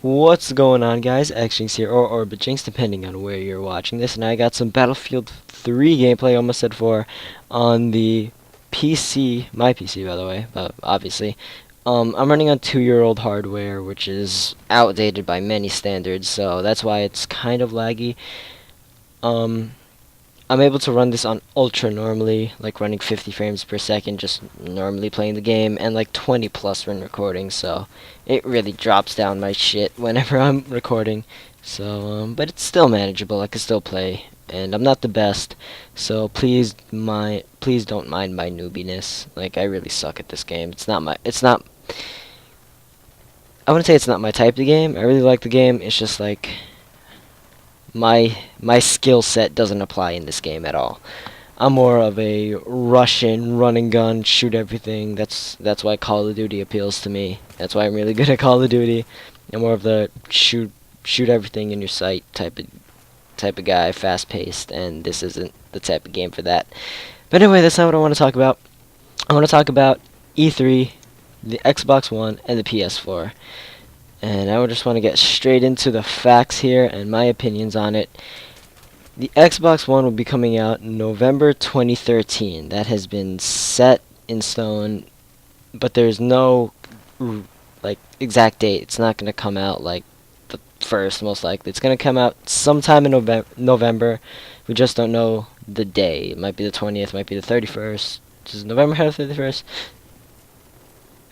What's going on, guys? xJinx here, or OrbitJinx, depending on where you're watching this. And I got some Battlefield 3 gameplay, almost said 4, on the PC, my PC, by the way, obviously. I'm running on 2-year-old hardware, which is outdated by many standards, so that's why it's kind of laggy. Um, I'm able to run this on ultra normally, like running 50 frames per second, just normally playing the game, and like 20 plus when recording, so it really drops down my shit whenever I'm recording. So, but it's still manageable. I can still play, and I'm not the best, so please don't mind my noobiness. Like, I really suck at this game. I wouldn't say it's not my type of game. I really like the game. It's just like my skill set doesn't apply in this game at all. I'm more of a Russian run and gun, shoot everything. That's why Call of Duty appeals to me. That's why I'm really good at Call of Duty. I'm more of the shoot everything in your sight type of guy, fast paced, and this isn't the type of game for that. But anyway, that's not what I want to talk about. I want to talk about E3, the Xbox One, and the PS4. And I just want to get straight into the facts here and my opinions on it. The Xbox One will be coming out in November 2013. That has been set in stone, but there's no like exact date. It's not going to come out like the first, most likely. It's going to come out sometime in November. We just don't know the day. It might be the 20th, might be the 31st. Does November have the 31st?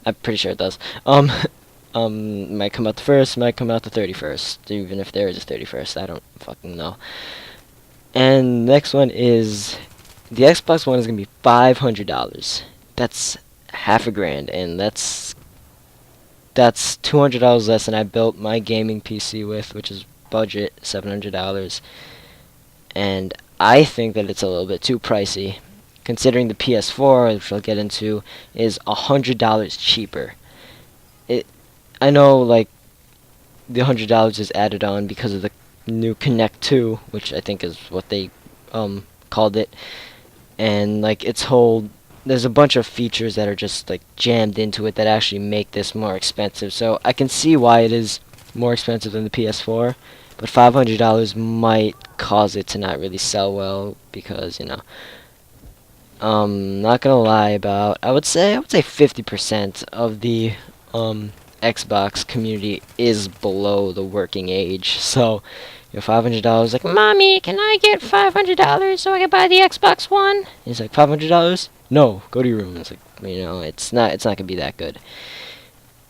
I'm pretty sure it does. Might come out the 1st, might come out the 31st, even if there is a 31st, I don't fucking know. And next one is, the Xbox One is going to be $500. That's half a grand, and that's $200 less than I built my gaming PC with, which is budget, $700. And I think that it's a little bit too pricey, considering the PS4, which I'll get into, is $100 cheaper. I know, like, the $100 is added on because of the new Kinect 2, which I think is what they called it, and like there's a bunch of features that are just like jammed into it that actually make this more expensive. So I can see why it is more expensive than the PS4, but $500 might cause it to not really sell well because not gonna lie, I would say 50% of the Xbox community is below the working age. So, $500, like, Mommy, can I get $500 so I can buy the Xbox One? He's like, $500? No, go to your room. It's like, it's not gonna be that good.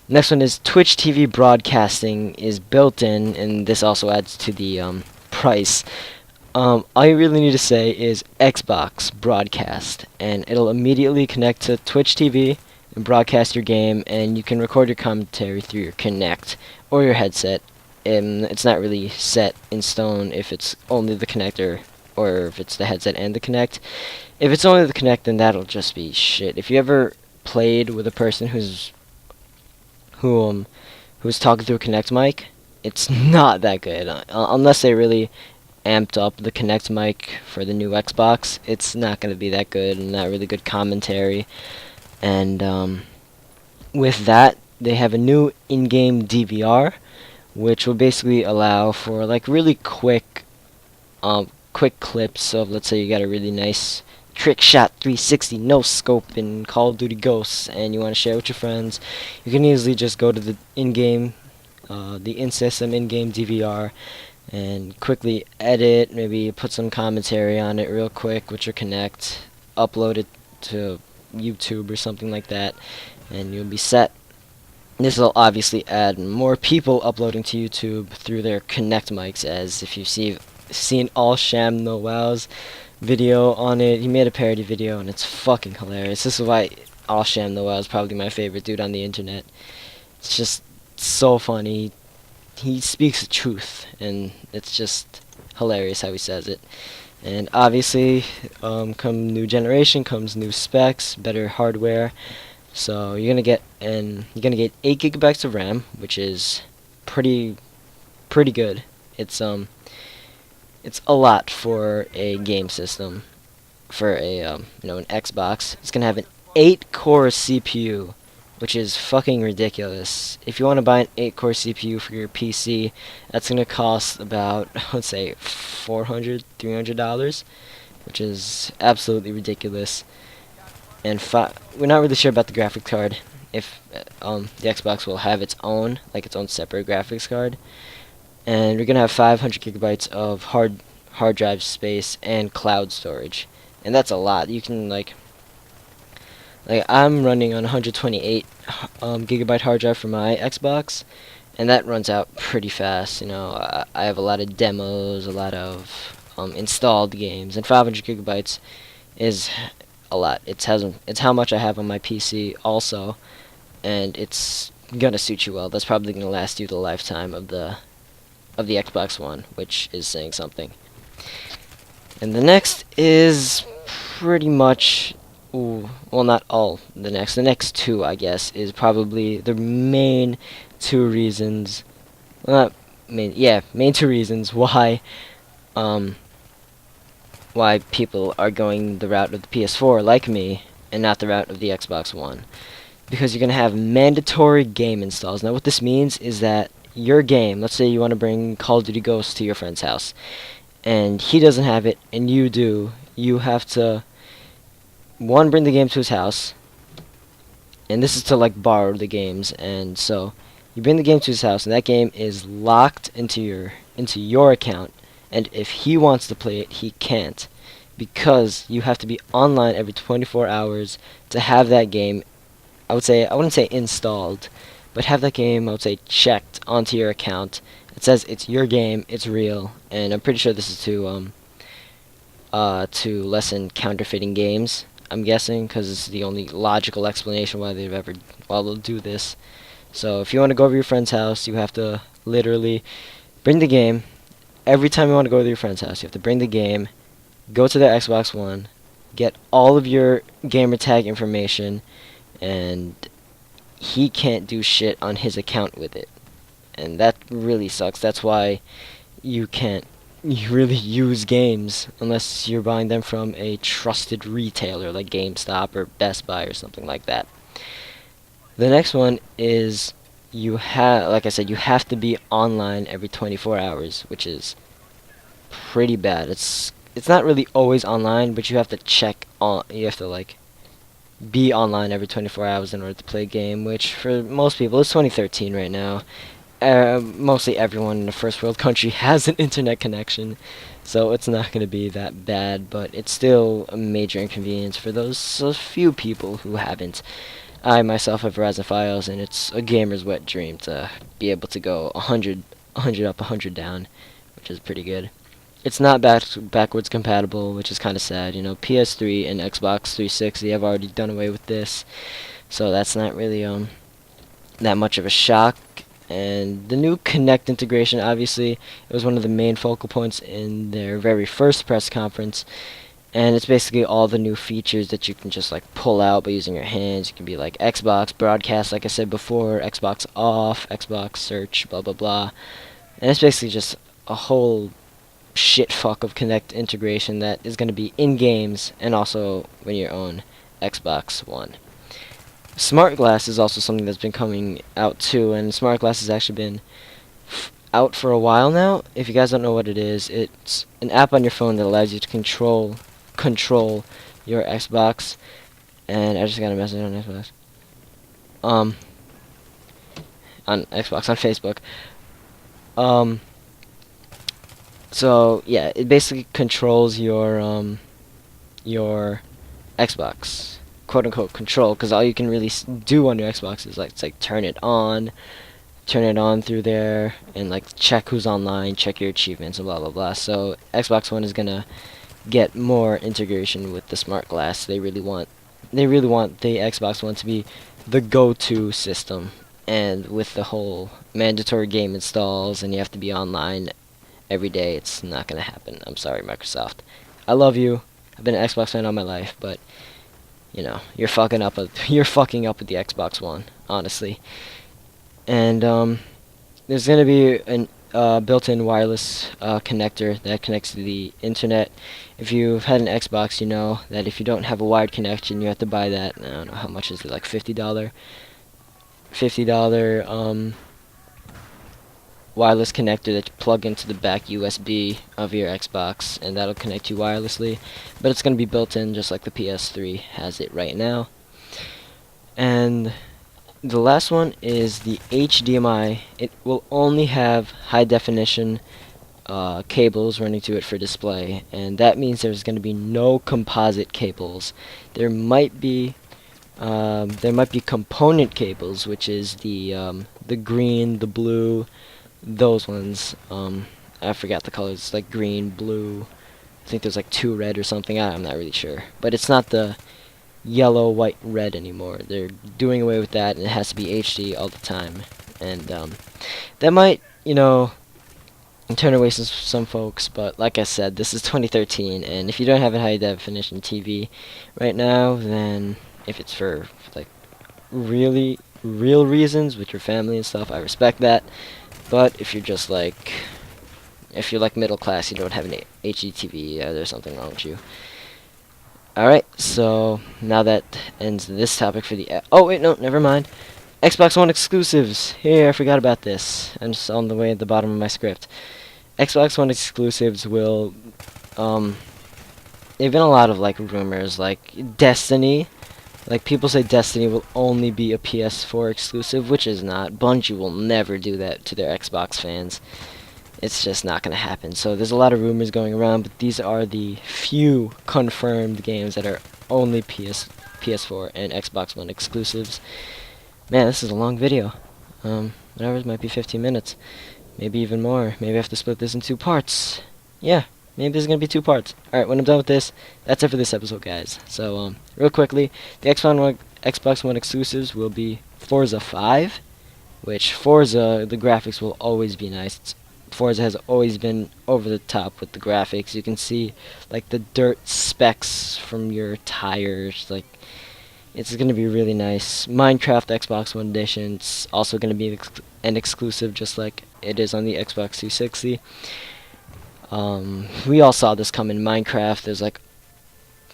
Next one is TwitchTV broadcasting is built in, and this also adds to the price. All you really need to say is Xbox broadcast, and it'll immediately connect to Twitch TV and broadcast your game, and you can record your commentary through your Kinect or your headset. And it's not really set in stone if it's only the connector or if it's the headset and the Kinect. If it's only the Kinect, then that'll just be shit. If you ever played with a person who's talking through a Kinect mic, it's not that good. Unless they really amped up the Kinect mic for the new Xbox, it's not going to be that good, and not really good commentary. And with that, they have a new InGame DVR, which will basically allow for like really quick clips of, let's say you got a really nice trick shot 360 no scope in Call of Duty Ghosts, and you want to share with your friends. You can easily just go to the the in-system in-game DVR and quickly edit, maybe put some commentary on it real quick with your Kinect, upload it to YouTube or something like that, and you'll be set. This will obviously add more people uploading to YouTube through their Kinect mics, as if you've seen All Sham No Wow's video on it. He made a parody video, and it's fucking hilarious. This is why All Sham No Wow is probably my favorite dude on the internet. It's just so funny. He speaks the truth, and it's just hilarious how he says it. And obviously, come new generation comes new specs, better hardware. So you're gonna get 8 gigabytes of RAM, which is pretty good. It's a lot for a game system, for a an Xbox. It's gonna have an 8-core CPU, which is fucking ridiculous. If you want to buy an 8-core CPU for your PC, that's going to cost about, let's say, $400, $300, which is absolutely ridiculous. And we're not really sure about the graphics card, if the Xbox will have its own, like its own separate graphics card. And we're going to have 500 gigabytes of hard drive space and cloud storage. And that's a lot. You can, like I'm running on 128 gigabyte hard drive for my Xbox, and that runs out pretty fast. You know, I have a lot of demos, a lot of installed games, and 500 gigabytes is a lot. It's how much I have on my PC also, and it's gonna suit you well. That's probably gonna last you the lifetime of the Xbox One, which is saying something. And the next is pretty much, well, not all. The next two, I guess, is probably the main two reasons. Well, not main, yeah, main two reasons why people are going the route of the PS4 like me, and not the route of the Xbox One. Because you're gonna have mandatory game installs. Now, what this means is that your game, let's say you want to bring Call of Duty Ghosts to your friend's house, and he doesn't have it, and you do, you have to, one, bring the game to his house, and this is to, like, borrow the games, and so you bring the game to his house, and that game is locked into your account, and if he wants to play it, he can't, because you have to be online every 24 hours to have that game, I wouldn't say installed, but have that game, I would say, checked onto your account. It says it's your game, it's real, and I'm pretty sure this is to lessen counterfeiting games, I'm guessing, because it's the only logical explanation why they'll do this. So if you want to go over to your friend's house, you have to literally bring the game. Every time you want to go to your friend's house, you have to bring the game, go to their Xbox One, get all of your gamertag information, and he can't do shit on his account with it. And that really sucks. That's why you can't really use games unless you're buying them from a trusted retailer like GameStop or Best Buy or something like that. The next one is like I said, you have to be online every 24 hours, which is pretty bad. It's not really always online, but you have to like be online every 24 hours in order to play a game, which for most people, it's 2013 right now. Mostly everyone in a first world country has an internet connection, so it's not going to be that bad, but it's still a major inconvenience for those few people who haven't. I myself have Verizon Files, and it's a gamer's wet dream to be able to go 100 up, 100 down, which is pretty good. It's not backwards compatible, which is kind of sad. You know, PS3 and Xbox 360 have already done away with this, so that's not really that much of a shock. And the new Kinect integration, obviously, it was one of the main focal points in their very first press conference, and it's basically all the new features that you can just like pull out by using your hands. You can be like Xbox broadcast, like I said before, Xbox off, Xbox search, blah blah blah, and it's basically just a whole shit fuck of Kinect integration that is going to be in games and also when you're on Xbox One. Smart Glass is also something that's been coming out too, and Smart Glass has actually been out for a while now. If you guys don't know what it is, it's an app on your phone that allows you to control your Xbox. And I just got a message on Xbox. On Facebook. So yeah, it basically controls your Xbox, quote unquote control, because all you can really do on your Xbox is like turn it on through there, and like check who's online, check your achievements, and blah blah blah. So Xbox One is gonna get more integration with the Smart Glass. They really want the Xbox One to be the go-to system, and with the whole mandatory game installs and you have to be online every day, it's not gonna happen. I'm sorry, Microsoft. I love you. I've been an Xbox fan all my life, but you know, you're fucking up with the Xbox One, honestly. And there's gonna be an built-in wireless connector that connects to the internet. If you've had an Xbox, you know that if you don't have a wired connection, you have to buy that. I don't know how much is it, like $50 $50 wireless connector that you plug into the back USB of your Xbox, and that'll connect you wirelessly. But it's going to be built in just like the PS3 has it right now. And the last one is the HDMI. It will only have high definition cables running to it for display, and that means there's going to be no composite cables. There might be component cables, which is the green, the blue, those ones. I forgot the colors, like green, blue. I think there's like 2 red or something. I'm not really sure, but it's not the yellow, white, red anymore. They're doing away with that, and it has to be HD all the time. And that might, turn away some folks, but like I said, this is 2013, and if you don't have a high definition TV right now, then if it's for like really real reasons with your family and stuff, I respect that. But if you're just like, if you're like middle class, you don't have an HD TV, there's something wrong with you. Alright, so now that ends this topic for the... oh, wait, no, never mind. Xbox One exclusives. Here, I forgot about this. I'm just on the way at the bottom of my script. Xbox One exclusives will... there've been a lot of, like, rumors, like Destiny. Like, people say Destiny will only be a PS4 exclusive, which is not. Bungie will never do that to their Xbox fans. It's just not going to happen. So there's a lot of rumors going around, but these are the few confirmed games that are only PS4 and Xbox One exclusives. Man, this is a long video. Whatever, it might be 15 minutes. Maybe even more. Maybe I have to split this in 2 parts. Yeah, maybe there's going to be 2 parts. Alright, when I'm done with this, that's it for this episode, guys. So, real quickly, the Xbox One exclusives will be Forza 5, which Forza, the graphics will always be nice. Forza has always been over the top with the graphics. You can see like the dirt specks from your tires. Like, it's going to be really nice. Minecraft Xbox One Edition, it's also going to be an exclusive, just like it is on the Xbox 360. We all saw this come in Minecraft. There's like,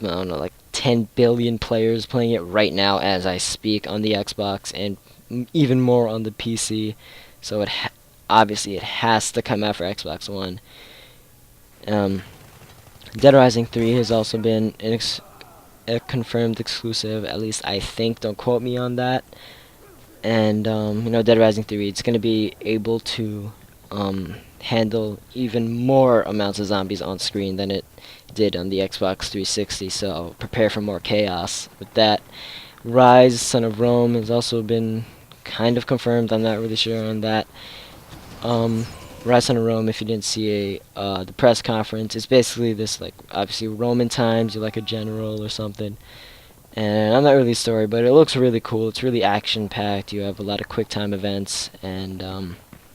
I don't know, like 10 billion players playing it right now as I speak on the Xbox, and even more on the PC. So obviously it has to come out for Xbox One. Dead Rising 3 has also been a confirmed exclusive, at least I think. Don't quote me on that. And Dead Rising 3, it's going to be able to handle even more amounts of zombies on screen than it did on the Xbox 360, so prepare for more chaos with that. Rise, Son of Rome has also been kind of confirmed. I'm not really sure on that. Rise, Son of Rome, if you didn't see the press conference, it's basically this, like, obviously Roman times, you're like a general or something. And I'm not really a story, but it looks really cool. It's really action-packed. You have a lot of quick-time events, and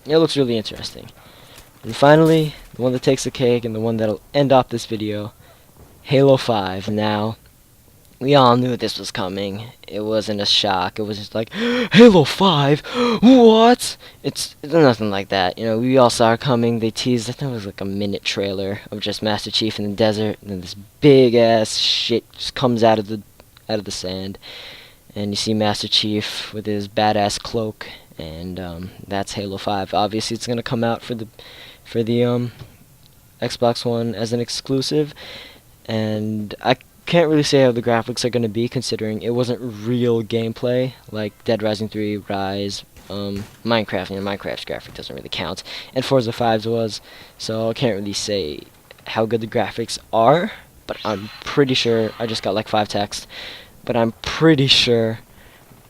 it looks really interesting. And finally, the one that takes the cake and the one that'll end off this video, Halo 5. Now, we all knew this was coming. It wasn't a shock. It was just like, Halo 5? What? It's nothing like that. We all saw it coming. They teased, I think it was like a minute trailer of just Master Chief in the desert, and then this big-ass shit just comes out of the sand. And you see Master Chief with his badass cloak, and that's Halo 5. Obviously, it's going to come out for the Xbox One as an exclusive, and I can't really say how the graphics are going to be, considering it wasn't real gameplay like Dead Rising 3, Rise, Minecraft. Minecraft's graphic doesn't really count, and Forza 5's was, so I can't really say how good the graphics are, but I'm pretty sure, I just got like 5 texts, but I'm pretty sure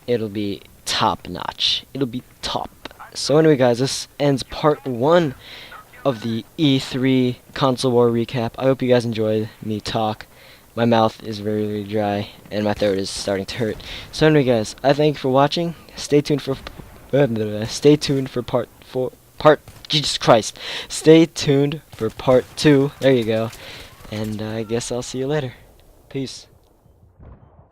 it'll be top notch. It'll be top. So anyway, guys, this ends part 1 of the E3 console war recap. I hope you guys enjoyed me talk. My mouth is very, very dry, and my throat is starting to hurt. So anyway, guys, I thank you for watching. Stay tuned for Jesus Christ. Stay tuned for part 2. There you go. And I guess I'll see you later. Peace.